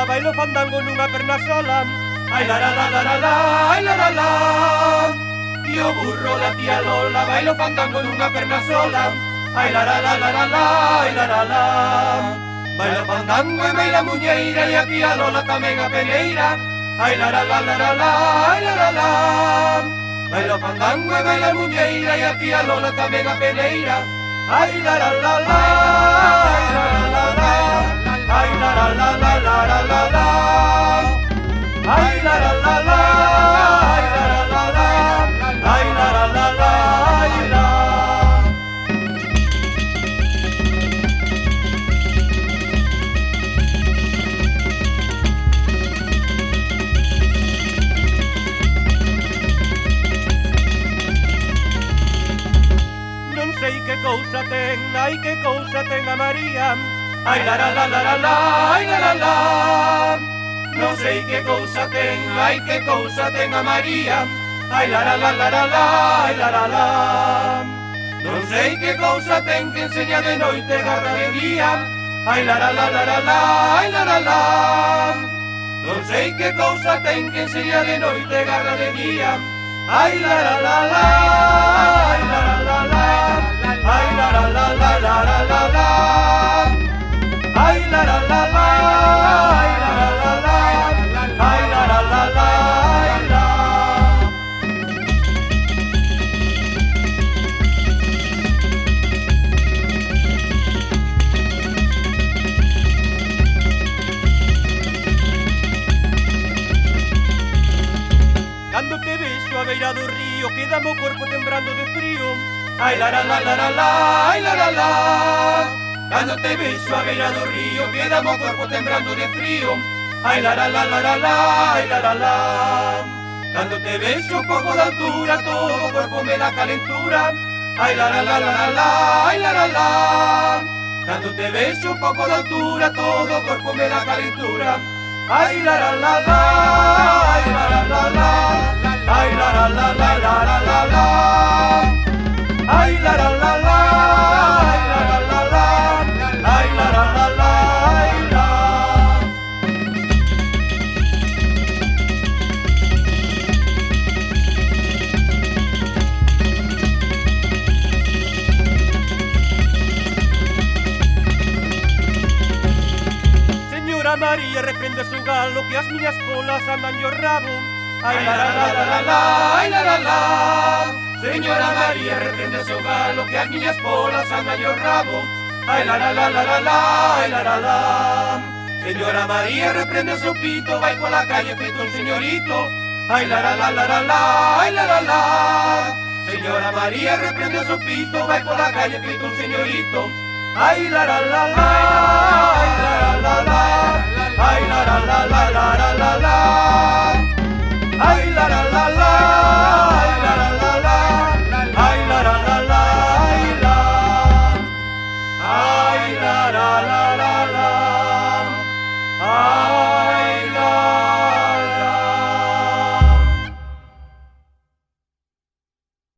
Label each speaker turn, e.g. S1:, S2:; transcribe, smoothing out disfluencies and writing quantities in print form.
S1: lola, bailo fandango nunha perna sola. Ai la la la la la la, ai la la la. E o burro da tía Lola, bailo fandango nunha perna sola. Ai la la la la la la, ai la la la. Baila fandango e baila muñeira e a tía Lola tamén a peneira. Ai la la la la la la, ai la la la. Baila fandango e baila muñeira e a tía Lola tamén a peneira. Ai la la la la, ai la la la la, ai la la la la la la la la. Ai la la la la, ai la la la la, ai la la la la, ai la. Non sei que cousa ten, ai que cousa ten a María. Ai la la la la la la, ai la la la. Non sei que cousa ten, ai que cousa ten a María. Ai la la la la la la, ai la la la. Non sei que cousa ten que enseña de noite garra de día. Ai la la la la la la, ai la la la. Non sei que cousa ten que enseña de noite garra de día. Ai la la la la, ai la la la la, ai la la la la la la la la. Ai la la la la, ai la la la la, ai la la la la, ai la. Cando te vexo a beira do río, quédame o corpo tembrando de frío. Ai la la la la la la, ai la la la. Cando te vexo a beira do río, quédame o corpo tembrando de frío. Ai la la la la la la, ai la la la. Cando te vexo un pouco de altura, todo o corpo me dá calentura. Ai la la la la la la, ai la la la. Cando te vexo un pouco de altura, todo o corpo me dá calentura. Ai la la la la, ai la la la la, ai la la la la la la la la. Ai la la la la, ai la la la la, ai la la la la, ai la. Señora María, reprende su galo que as miñas polas andan yo rabo. Ai la la la la la la, ai la la la. Señora María, reprende seu galo que as miñas polas andan yo rabo. Ai la la la la la la, ai la la la. Señora María, reprende seu pito, vai pola calle feito un señorito. Ai la la la la la la, ai la la la. Señora María, reprende seu pito, vai pola calle feito un señorito. Ai la la la la, ai la la la la, ai la la la la la la la. Ai la la la la, ai la la la.